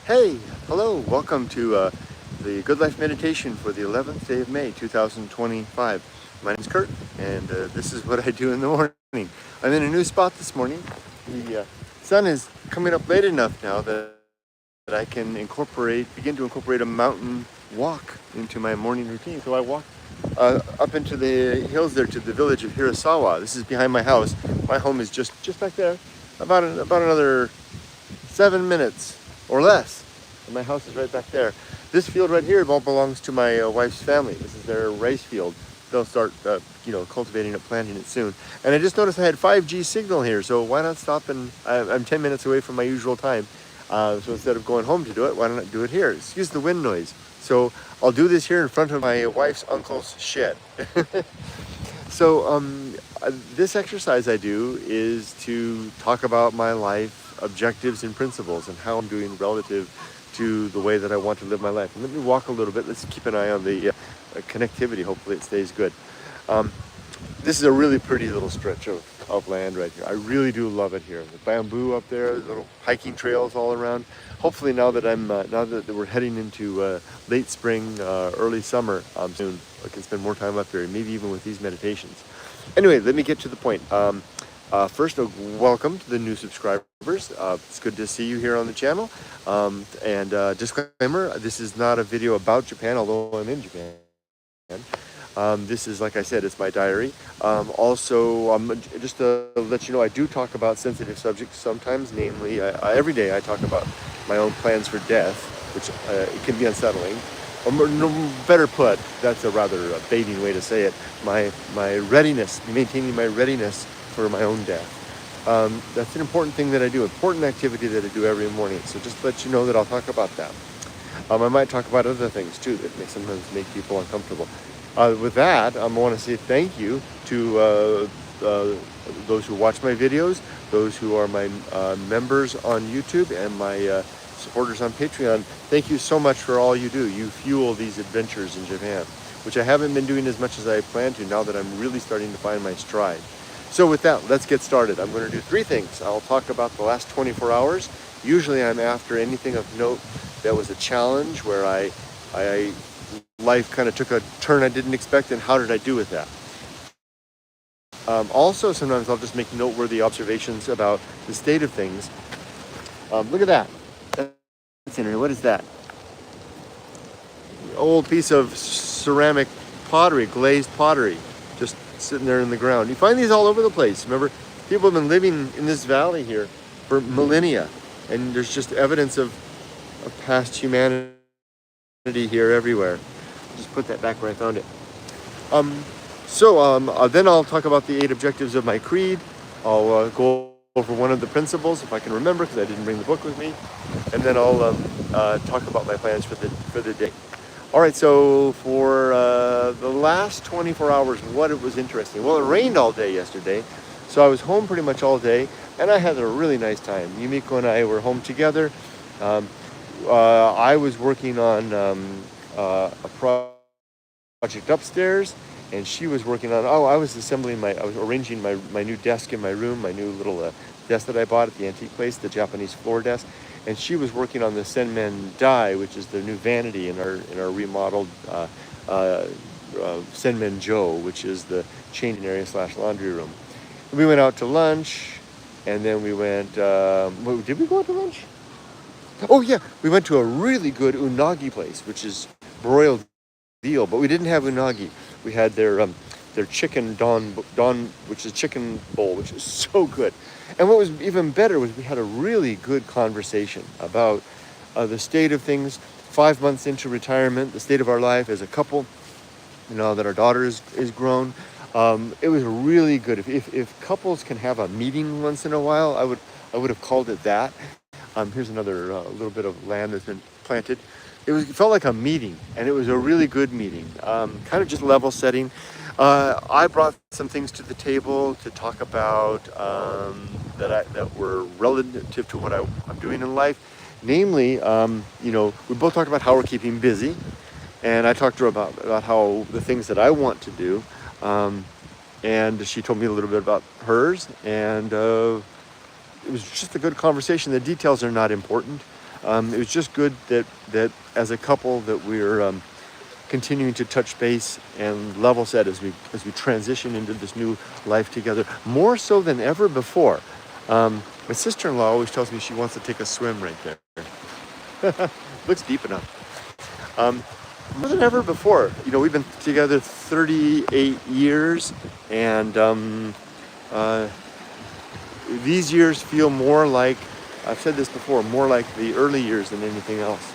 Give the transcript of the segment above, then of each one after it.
Hey, hello, welcome to the Good Life Meditation for the 11th day of May, 2025. My name is Kurt, and this is what I do in the morning. I'm in a new spot this morning. The sun is coming up late enough now that I can begin to incorporate a mountain walk into my morning routine. So I walk up into the hills there to the village of Hirasawa. This is behind my house. My home is just back there, about another 7 minutes or less. And my house is right back there. This field right here all belongs to my wife's family. This is their rice field. They'll start, cultivating it, planting it soon. And I just noticed I had 5G signal here, so why not stop and I'm 10 minutes away from my usual time. So instead of going home to do it, why not do it here? Excuse the wind noise. So I'll do this here in front of my wife's uncle's shed. So this exercise I do is to talk about my life, objectives and principles, and how I'm doing relative to the way that I want to live my life. And let me walk a little bit. Let's keep an eye on the connectivity. Hopefully it stays good. This is a really pretty little stretch of land right here. I really do love it here. The bamboo up there, little hiking trails all around. Hopefully now that we're heading into late spring, early summer soon, I can spend more time up here, maybe even with these meditations. Anyway, let me get to the point. First, welcome to the new subscribers. It's good to see you here on the channel. And disclaimer, this is not a video about Japan, although I'm in Japan. This is, like I said, it's my diary. Also, just to let you know, I do talk about sensitive subjects sometimes, namely, every day I talk about my own plans for death, which it can be unsettling. Or better put, that's a rather baiting way to say it, my readiness, maintaining my readiness for my own death. That's an important thing that I do, important activity that I do every morning. So just to let you know that I'll talk about that. I might talk about other things too that sometimes make people uncomfortable. With that, I want to say thank you to those who watch my videos, those who are my members on YouTube, and my supporters on Patreon. Thank you so much for all you do. You fuel these adventures in Japan, which I haven't been doing as much as I planned to now that I'm really starting to find my stride. So with that, let's get started. I'm going to do 3 things. I'll talk about the last 24 hours. Usually I'm after anything of note that was a challenge where life kind of took a turn I didn't expect, and how did I do with that? Also, sometimes I'll just make noteworthy observations about the state of things. Look at that. What is that? Old piece of ceramic pottery, glazed pottery, just sitting there in the ground. You find these all over the place. Remember, people have been living in this valley here for millennia, and there's just evidence of past humanity here everywhere. Just put that back where I found it. Then I'll talk about the 8 objectives of my creed. I'll go over one of the principles if I can remember, because I didn't bring the book with me, and then I'll talk about my plans for the day. All right, so for the last 24 hours, what it was interesting. Well, it rained all day yesterday, so I was home pretty much all day, and I had a really nice time. Yumiko and I were home together. I was working on a project upstairs, and she was working on, I was arranging my new desk in my room, my new little desk that I bought at the antique place, the Japanese floor desk. And she was working on the Senmen Dai, which is the new vanity in our remodeled Senmen Jo, which is the changing area / laundry room. We went out to lunch, and then we went, did we go out to lunch? Oh yeah, we went to a really good unagi place, which is broiled veal, but we didn't have unagi. We had their chicken don, which is chicken bowl, which is so good. And what was even better was we had a really good conversation about the state of things 5 months into retirement, the state of our life as a couple, that our daughter is grown. It was really good. If couples can have a meeting once in a while, I would have called it that. Here's another little bit of land that's been planted. It felt like a meeting, and it was a really good meeting. Kind of just level setting. I brought some things to the table to talk about that were relative to what I'm doing in life. Namely, we both talked about how we're keeping busy, and I talked to her about how the things that I want to do, and she told me a little bit about hers, and it was just a good conversation. The details are not important. It was just good that as a couple that we're continuing to touch base and level set as we transition into this new life together, more so than ever before. My sister-in-law always tells me she wants to take a swim right there. Looks deep enough. More than ever before. You know, we've been together 38 years, and these years feel more like, I've said this before, more like the early years than anything else.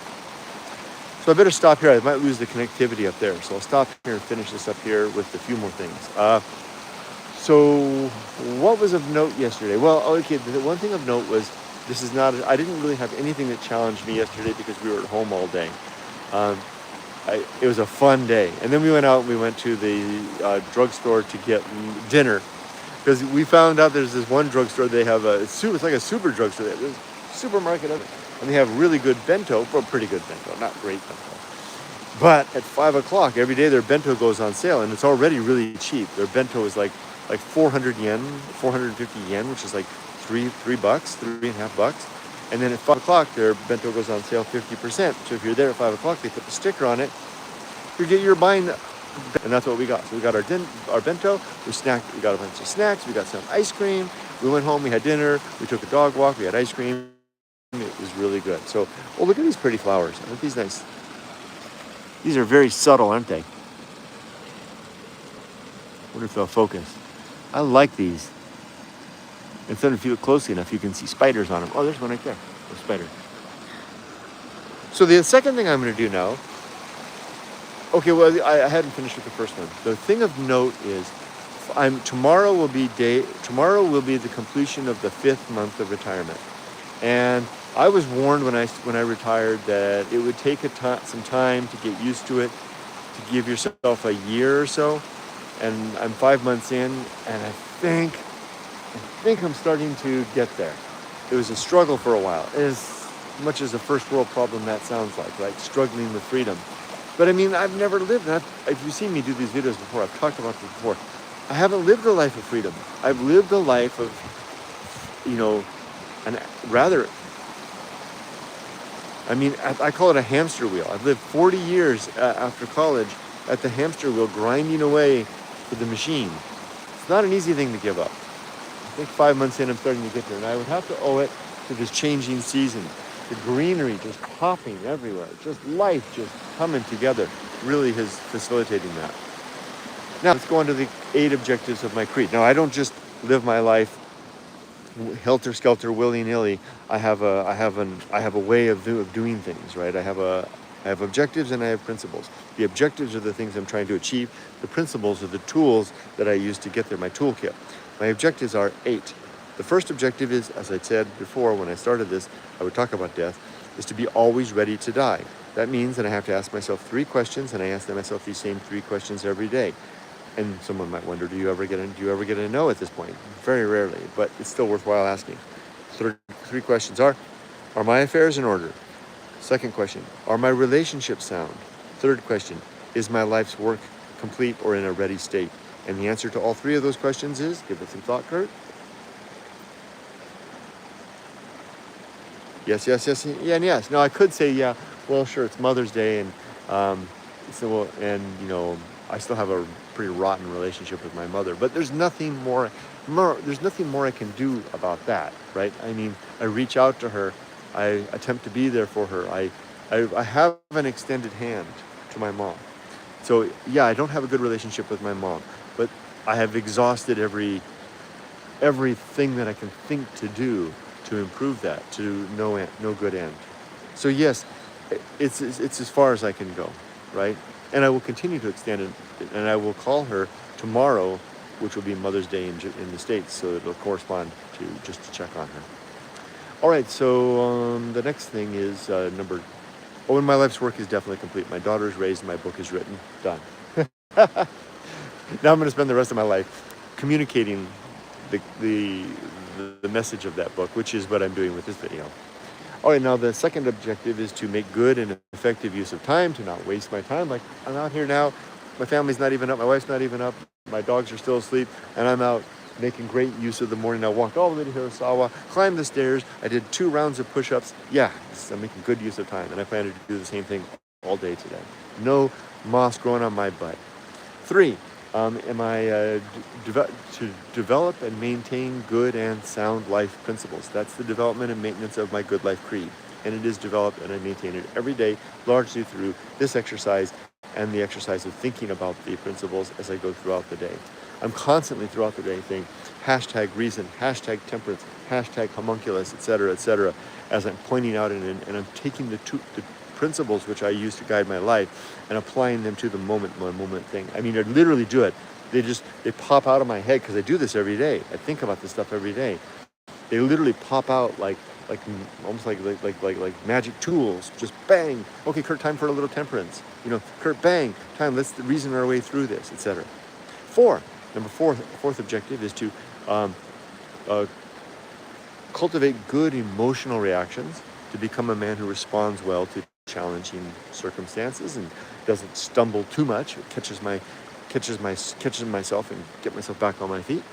So I better stop here. I might lose the connectivity up there. So I'll stop here and finish this up here with a few more things. So what was of note yesterday? Well, okay, the one thing of note was, I didn't really have anything that challenged me yesterday because we were at home all day. It was a fun day. And then we went out and we went to the drugstore to get dinner, because we found out there's this one drugstore, they have it's like a super drugstore. There's a supermarket of it. And they have really good bento, well, pretty good bento, not great bento. But at 5 o'clock every day, their bento goes on sale, and it's already really cheap. Their bento is like 400 yen, 450 yen, which is like $3, $3.50. And then at 5 o'clock, their bento goes on sale 50%. So if you're there at 5 o'clock, they put the sticker on it. You're buying, and that's what we got. So we got our bento, we got a bunch of snacks, we got some ice cream. We went home, we had dinner, we took a dog walk, we had ice cream. It was really good. So, oh, look at these pretty flowers. Aren't these nice? These are very subtle, aren't they? Wonder if they'll focus. I like these. And then if you look closely enough, you can see spiders on them. Oh, there's one right there. A spider. So the second thing I'm going to do now. Okay, well, I hadn't finished with the first one. The thing of note is, tomorrow will be the completion of the 5th month of retirement. And I was warned when I retired that it would take some time to get used to it, to give yourself a year or so. And I'm 5 months in, and I think I'm starting to get there. It was a struggle for a while, as much as a first world problem that sounds like, right? Struggling with freedom. But I mean, I've never lived, if you've seen me do these videos before, I've talked about this before, I haven't lived a life of freedom. I've lived a life of, I call it a hamster wheel. I've lived 40 years after college at the hamster wheel, grinding away for the machine. It's not an easy thing to give up. I think 5 months in, I'm starting to get there, and I would have to owe it to this changing season. The greenery just popping everywhere, just life just coming together, really is facilitating that. Now, let's go on to the 8 objectives of my creed. Now, I don't just live my life helter-skelter, willy-nilly. I have a way of doing things, right? I have objectives and I have principles. The objectives are the things I'm trying to achieve. The principles are the tools that I use to get there, my toolkit. My objectives are 8. The first objective is, as I said before when I started this, I would talk about death, is to be always ready to die. That means that I have to ask myself 3 questions, and I ask myself these same 3 questions every day. And someone might wonder, do you ever get a no at this point? Very rarely, but it's still worthwhile asking. 3 questions are my affairs in order? Second question, are my relationships sound? Third question, is my life's work complete or in a ready state? And the answer to all 3 of those questions is, give it some thought, Kurt. Yes, yeah, and yes. No, I could say, yeah, well, sure, it's Mother's Day, and I still have a pretty rotten relationship with my mother, but there's nothing more I can do about that, right? I mean, I reach out to her, I attempt to be there for her, I have an extended hand to my mom. So yeah, I don't have a good relationship with my mom, but I have exhausted everything that I can think to do to improve that to no good end. So yes, it's as far as I can go, right? And I will continue to extend it, and I will call her tomorrow, which will be Mother's Day in the States, so it'll correspond to just to check on her. All right, so the next thing is and my life's work is definitely complete. My daughter is raised, my book is written, done. Now I'm going to spend the rest of my life communicating the message of that book, which is what I'm doing with this video. All right, now the second objective is to make good and effective use of time, to not waste my time. Like, I'm out here now, my family's not even up, my wife's not even up, my dogs are still asleep, and I'm out making great use of the morning. I walked all the way to Hirasawa, climbed the stairs. I did 2 rounds of push-ups. Yeah, I'm making good use of time, and I plan to do the same thing all day today. No moss growing on my butt. 3, am I to develop and maintain good and sound life principles. That's the development and maintenance of my good life creed. And it is developed and I maintain it every day, largely through this exercise and the exercise of thinking about the principles as I go throughout the day. I'm constantly throughout the day saying #reason, #temperance, #homunculus, etc., as I'm pointing out and I'm taking the principles which I use to guide my life and applying them to the moment thing. I mean, I literally do it. They pop out of my head because I do this every day. I think about this stuff every day. They literally pop out like almost like magic tools. Just bang. Okay, Kurt, time for a little temperance. Kurt, bang. Time. Let's reason our way through this, etc. 4. Fourth objective is to cultivate good emotional reactions, to become a man who responds well to challenging circumstances and doesn't stumble too much. It catches myself and get myself back on my feet.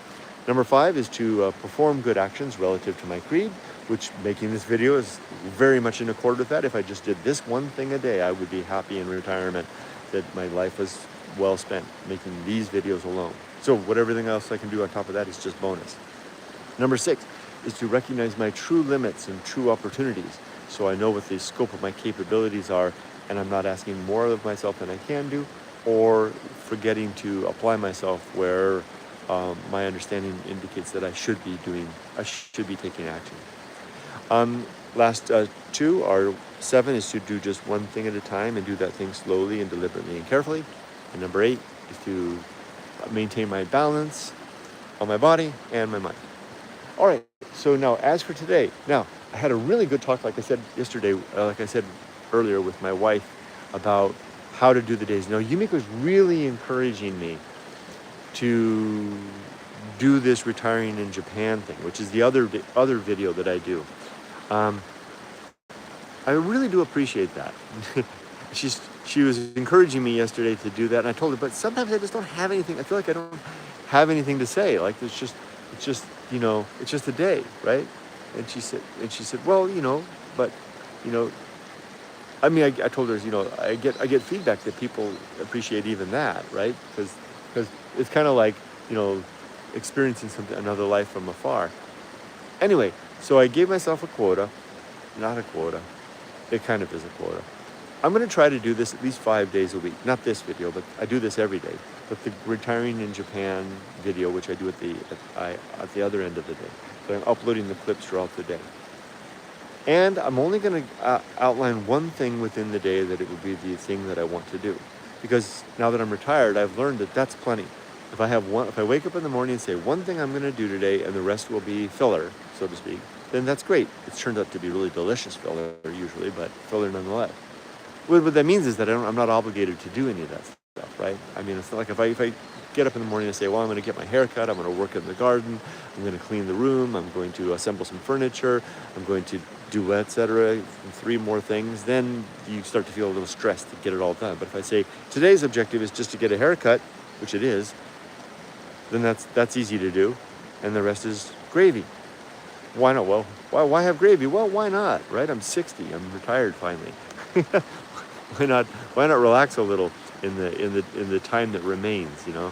Number 5 is to perform good actions relative to my creed, which making this video is very much in accord with that. If I just did this one thing a day, I would be happy in retirement, that my life was well spent making these videos alone. So everything else I can do on top of that is just bonus. Number 6 is to recognize my true limits and true opportunities, so I know what the scope of my capabilities are, and I'm not asking more of myself than I can do, or forgetting to apply myself where my understanding indicates that I should be taking action. Last 2 are 7 is to do just one thing at a time and do that thing slowly and deliberately and carefully. And number 8 is to maintain my balance on my body and my mind. All right, so now as for today, I had a really good talk, like I said earlier with my wife about how to do the days. Now, Yumiko's really encouraging me to do this retiring in Japan thing, which is the other video that I do. I really do appreciate that. She was encouraging me yesterday to do that, and I told her, but sometimes I just don't have anything. I feel like I don't have anything to say. Like it's just a day, right? And she said, well, but I mean, I told her, I get feedback that people appreciate even that, right? Because it's kind of like, experiencing another life from afar. Anyway, so I gave myself a quota, not a quota. It kind of is a quota. I'm going to try to do this at least 5 days a week. Not this video, but I do this every day. But the retiring in Japan video, which I do at the other end of the day. So I'm uploading the clips throughout the day. And I'm only going to outline one thing within the day that it would be the thing that I want to do. Because now that I'm retired, I've learned that that's plenty. If I wake up in the morning and say one thing I'm going to do today and the rest will be filler, so to speak, then that's great. It's turned out to be really delicious filler usually, but filler nonetheless. What that means is that I'm not obligated to do any of that stuff, right? I mean, it's not like if I get up in the morning and say, well, I'm going to get my hair cut, I'm going to work in the garden, I'm going to clean the room, I'm going to assemble some furniture, I'm going to do etc., 3 more things, then you start to feel a little stressed to get it all done. But if I say today's objective is just to get a haircut, which it is, then that's easy to do, and the rest is gravy. Why not? Well, why have gravy? Well, why not, right? I'm 60. I'm retired finally. Why not relax a little in the time that remains? The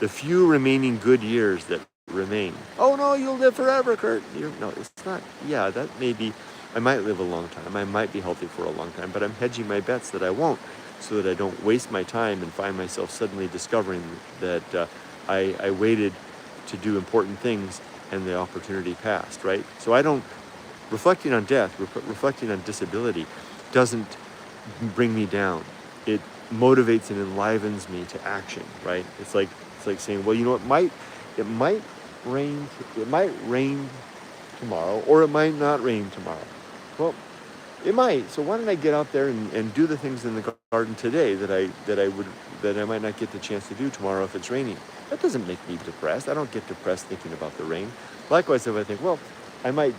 few remaining good years that remain. Oh no, you'll live forever, Kurt. No, it's not. Yeah, that may be. I might live a long time. I might be healthy for a long time, but I'm hedging my bets that I won't, so that I don't waste my time and find myself suddenly discovering that I waited to do important things and the opportunity passed, right? So I don't, reflecting on death, reflecting on disability doesn't bring me down. It motivates and enlivens me to action, right? It's like saying, well, it might rain tomorrow, or it might not rain tomorrow. Well, it might. So why don't I get out there and do the things in the garden today that I might not get the chance to do tomorrow if it's raining? That doesn't make me depressed. I don't get depressed thinking about the rain. Likewise, if I think, well, I might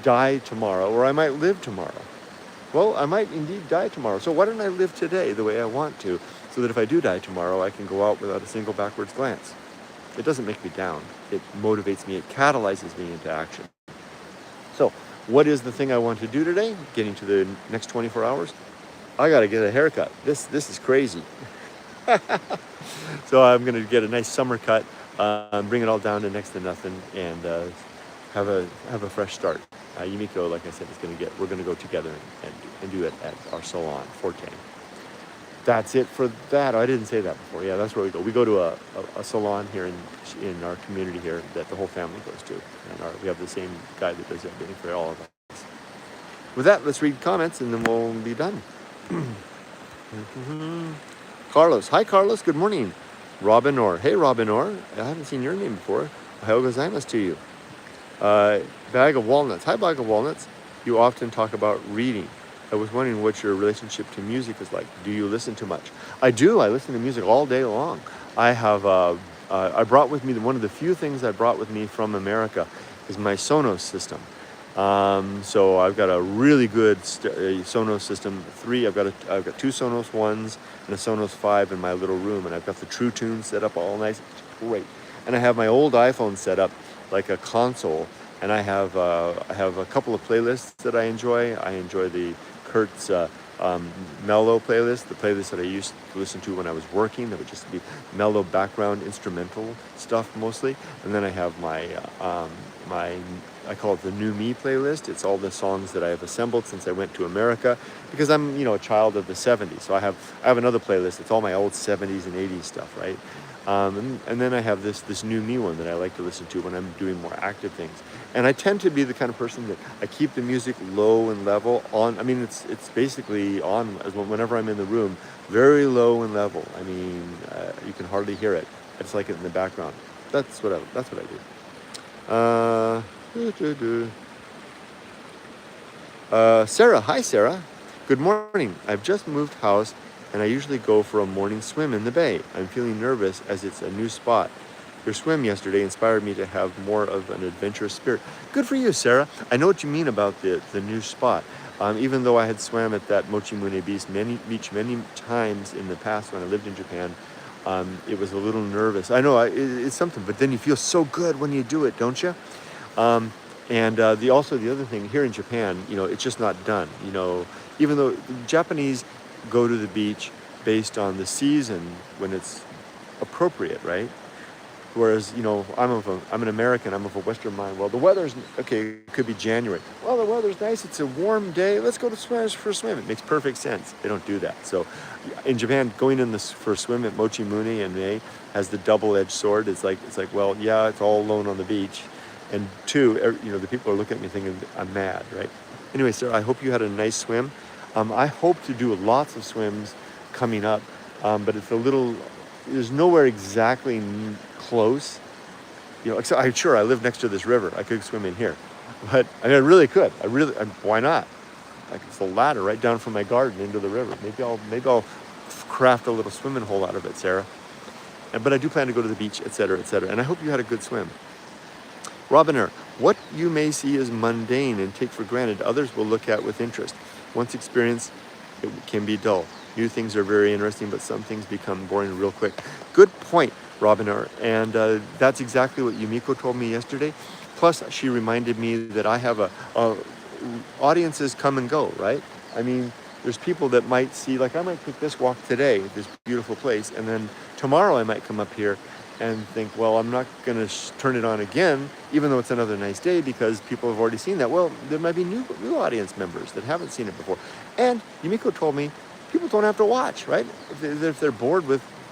die tomorrow, or I might live tomorrow. Well, I might indeed die tomorrow. So why don't I live today the way I want to, so that if I do die tomorrow, I can go out without a single backwards glance. It doesn't make me down. It motivates me. It catalyzes me into action. So what is the thing I want to do today? Getting to the next 24 hours? I got to get a haircut. This is crazy. So I'm going to get a nice summer cut, bring it all down to next to nothing, and have a fresh start. Yumiko, like I said, we're going to go together and do it at our salon, Forte. That's it for that. Oh, I didn't say that before. Yeah, that's where we go. We go to a salon here in our community here that the whole family goes to. And we have the same guy that does everything for all of us. With that, let's read comments and then we'll be done. Carlos. Hi, Carlos. Good morning. Robin Orr. Hey, Robin Orr. I haven't seen your name before. Ohayou gozaimasu to you. Bag of Walnuts. Hi, Bag of Walnuts. You often talk about reading. I was wondering what your relationship to music is like. Do you listen to much? I do. I listen to music all day long. I have, I brought with me, one of the few things I brought with me from America is my Sonos system. So I've got a really good Sonos system. I've got two Sonos 1s and a Sonos 5 in my little room, and I've got the True Tune set up all nice. It's great. And I have my old iPhone set up like a console, and I have a couple of playlists that I enjoy. I enjoy the Kurt's mellow playlist, the playlist that I used to listen to when I was working. That would just be mellow background instrumental stuff mostly. And then I have my I call it the New Me playlist. It's all the songs that I have assembled since I went to America, because I'm a child of the 70s. So I have another playlist. It's all my old 70s and 80s stuff, right? And then I have this New Me one that I like to listen to when I'm doing more active things. And I tend to be the kind of person that I keep the music low and level on. I mean, it's basically on whenever I'm in the room, very low and level. I mean, you can hardly hear it. I just like it in the background. That's what I do. Sarah. Hi, Sarah. Good morning. I've just moved house, and I usually go for a morning swim in the bay. I'm feeling nervous as it's a new spot. Your swim yesterday inspired me to have more of an adventurous spirit. Good for you, Sarah. I know what you mean about the new spot. Even though I had swam at that Mochimune Beach many times in the past when I lived in Japan, it was a little nervous. I know it's something, but then you feel so good when you do it, don't you? And the other thing here in Japan, it's just not done. Even though Japanese go to the beach based on the season when it's appropriate, right? Whereas, I'm an American, I'm of a Western mind. Well, the weather's, okay, it could be January. Well, the weather's nice, it's a warm day, let's go for a swim. It makes perfect sense. They don't do that. So in Japan, going for a swim at Mochimune in May has the double-edged sword. It's like, well, yeah, it's all alone on the beach. And two, the people are looking at me thinking I'm mad, right? Anyway, Sarah, I hope you had a nice swim. I hope to do lots of swims coming up, but it's there's nowhere exactly close. Except I live next to this river. I could swim in here, but I really could. Why not? It's a ladder right down from my garden into the river. Maybe I'll craft a little swimming hole out of it, Sarah. But I do plan to go to the beach, etc., etc. And I hope you had a good swim. Robiner, what you may see as mundane and take for granted, others will look at with interest. Once experienced, it can be dull. New things are very interesting, but some things become boring real quick. Good point, Robiner. And that's exactly what Yumiko told me yesterday. Plus, she reminded me that I have audiences come and go, right? I mean, there's people that might see, like I might take this walk today, this beautiful place, and then tomorrow I might come up here and think, well, I'm not going to turn it on again, even though it's another nice day, because people have already seen that. Well, there might be new audience members that haven't seen it before. And Yumiko told me, people don't have to watch, right? If they're bored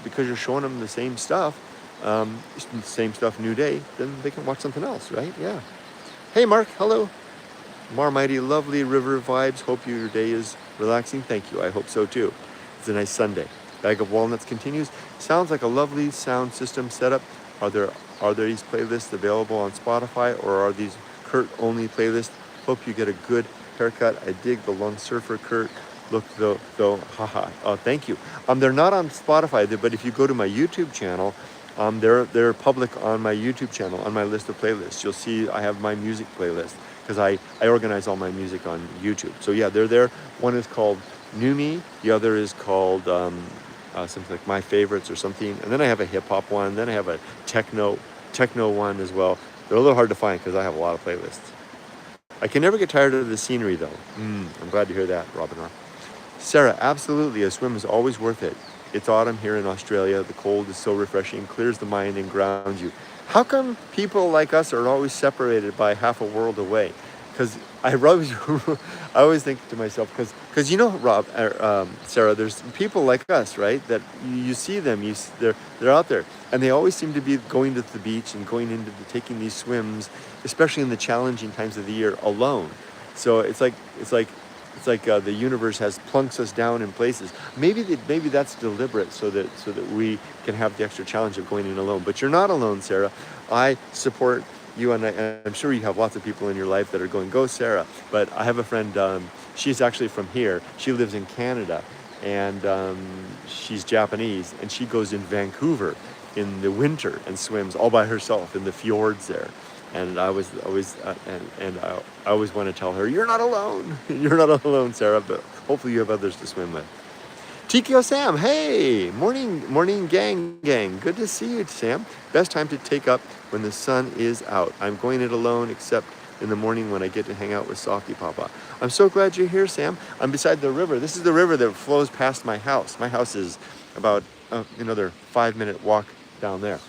because you're showing them the same stuff, new day, then they can watch something else, right? Yeah. Hey, Mark, hello. Marmighty, lovely river vibes. Hope your day is relaxing. Thank you. I hope so too. It's a nice Sunday. Bag of Walnuts continues. Sounds like a lovely sound system setup. Are there these playlists available on Spotify, or are these Kurt-only playlists? Hope you get a good haircut. I dig the long surfer, Kurt. Look though, haha. Oh, thank you. They're not on Spotify, but if you go to my YouTube channel, they're public on my YouTube channel, on my list of playlists. You'll see I have my music playlist, because I organize all my music on YouTube. So yeah, they're there. One is called New Me. The other is called something like my favorites or something. And then I have a hip hop one. Then I have a techno one as well. They're a little hard to find because I have a lot of playlists. I can never get tired of the scenery though. I'm glad to hear that, Robin R. Sarah, absolutely. A swim is always worth it. It's autumn here in Australia. The cold is so refreshing, clears the mind and grounds you. How come people like us are always separated by half a world away? Because I always think to myself, because you know, Sarah, there's people like us, right? That you see them, they're out there, and they always seem to be going to the beach and going taking these swims, especially in the challenging times of the year, alone. So it's like the universe has plunks us down in places. Maybe that's deliberate so that we can have the extra challenge of going in alone. But you're not alone, Sarah. I support you, and I'm sure you have lots of people in your life that are going, go Sarah. But I have a friend, she's actually from here. She lives in Canada, and she's Japanese, and she goes in Vancouver in the winter and swims all by herself in the fjords there. And I always want to tell her, you're not alone. You're not alone, Sarah, but hopefully you have others to swim with. Tikio Sam, hey, morning gang. Good to see you, Sam. Best time to take up when the sun is out. I'm going it alone, except in the morning when I get to hang out with softypapa. I'm so glad you're here, Sam. I'm beside the river. This is the river that flows past my house. My house is about another 5-minute walk down there.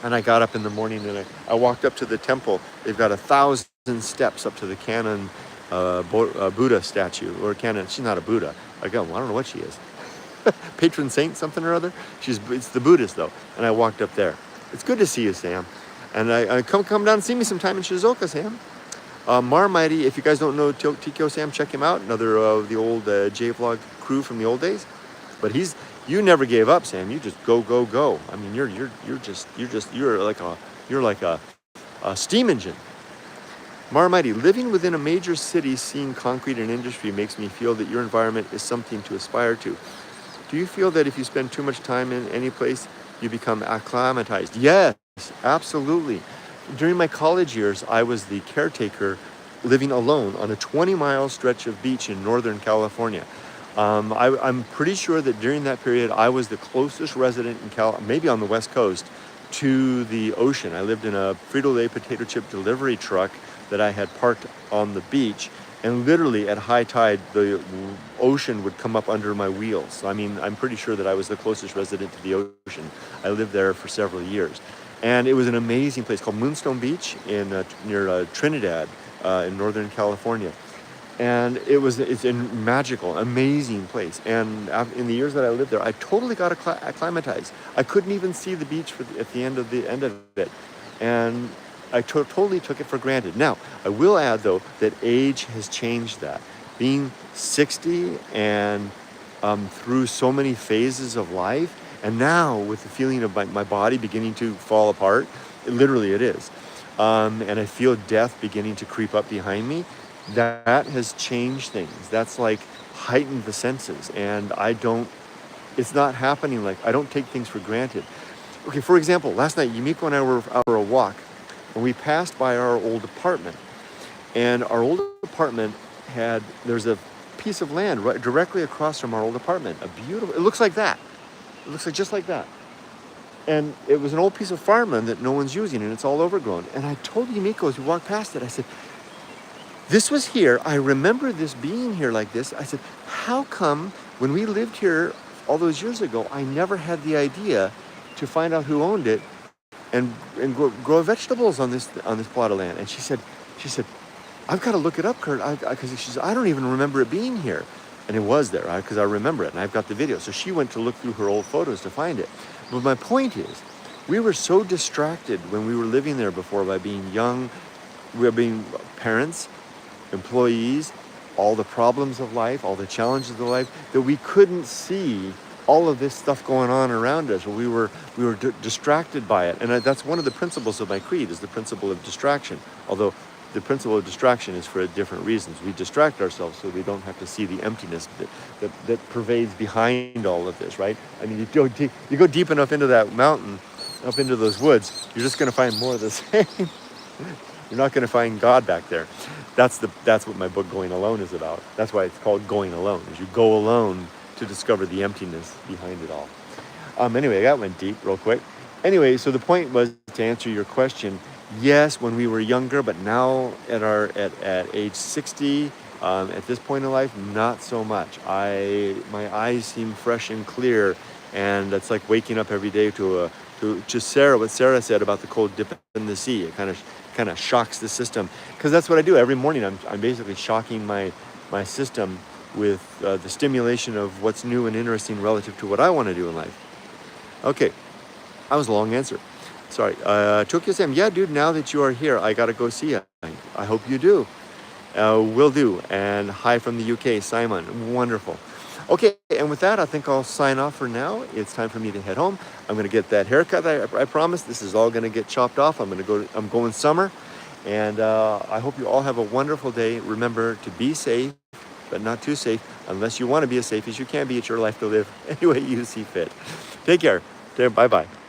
And I got up in the morning and I walked up to the temple. They've got 1,000 steps up to the Canon Buddha statue, or Canon. She's not a Buddha. I don't know what she is. Patron saint something or other. It's the Buddhist though. And I walked up there. It's good to see you, Sam. And I come down and see me sometime in Shizuoka, Sam. Marmighty, if you guys don't know Tikio Sam, check him out. Another of the old J-Vlog crew from the old days. But you never gave up, Sam. You just go. I mean, you're like a steam engine. Marmighty, living within a major city, seeing concrete and industry makes me feel that your environment is something to aspire to. Do you feel that if you spend too much time in any place, you become acclimatized? Yes, absolutely. During my college years, I was the caretaker living alone on a 20-mile stretch of beach in Northern California. I'm pretty sure that during that period, I was the closest resident in maybe on the West Coast, to the ocean. I lived in a Frito-Lay potato chip delivery truck that I had parked on the beach, and literally at high tide, the ocean would come up under my wheels. So, I mean, I'm pretty sure that I was the closest resident to the ocean. I lived there for several years. And it was an amazing place called Moonstone Beach near Trinidad in Northern California. And it's a magical, amazing place. And in the years that I lived there, I totally got acclimatized. I couldn't even see the beach at the end of it. And I totally took it for granted. Now, I will add, though, that age has changed that. Being 60 and through so many phases of life, and now with the feeling of my body beginning to fall apart, literally it is, and I feel death beginning to creep up behind me, that has changed things. That's like heightened the senses, and it's not happening I don't take things for granted. Okay, for example, last night, Yumiko and I were out for a walk, and we passed by our old apartment. And our old apartment there's a piece of land right directly across from our old apartment. It looks like that. It looks just like that. And it was an old piece of farmland that no one's using, and it's all overgrown. And I told Yumiko as we walked past it, I said, this was here. I remember this being here like this. I said, how come when we lived here all those years ago, I never had the idea to find out who owned it and grow vegetables on this plot of land? And she said, I've got to look it up, Kurt, because she said, I don't even remember it being here. And it was there, because I remember it, and I've got the video. So she went to look through her old photos to find it. But my point is, we were so distracted when we were living there before by being young, we were being parents, employees, all the problems of life, all the challenges of life, that we couldn't see all of this stuff going on around us. We were distracted by it. And that's one of the principles of my creed, is the principle of distraction. Although the principle of distraction is for different reasons. We distract ourselves so we don't have to see the emptiness that pervades behind all of this, right? I mean, you go deep enough into that mountain, up into those woods, you're just going to find more of the same. You're not going to find God back there. That's what my book Going Alone is about. That's why it's called Going Alone, is you go alone to discover the emptiness behind it all. Anyway, that went deep real quick. Anyway, so the point was, to answer your question, yes, when we were younger, but now at age 60, at this point in life, not so much. My eyes seem fresh and clear, and it's like waking up every day to Sarah, what Sarah said about the cold dip in the sea. It kind of shocks the system, because that's what I do every morning. I'm basically shocking my system with the stimulation of what's new and interesting relative to what I want to do in life. Okay, that was a long answer. Sorry. Tokyo Sam, yeah, dude, now that you are here, I got to go see you. I hope you do. Will do. And hi from the UK, Simon. Wonderful. Okay, and with that, I think I'll sign off for now. It's time for me to head home. I'm going to get that haircut. I promise. This is all going to get chopped off. I'm going summer. And I hope you all have a wonderful day. Remember to be safe, but not too safe, unless you want to be as safe as you can be. It's your life to live any way you see fit. Take care. Bye-bye.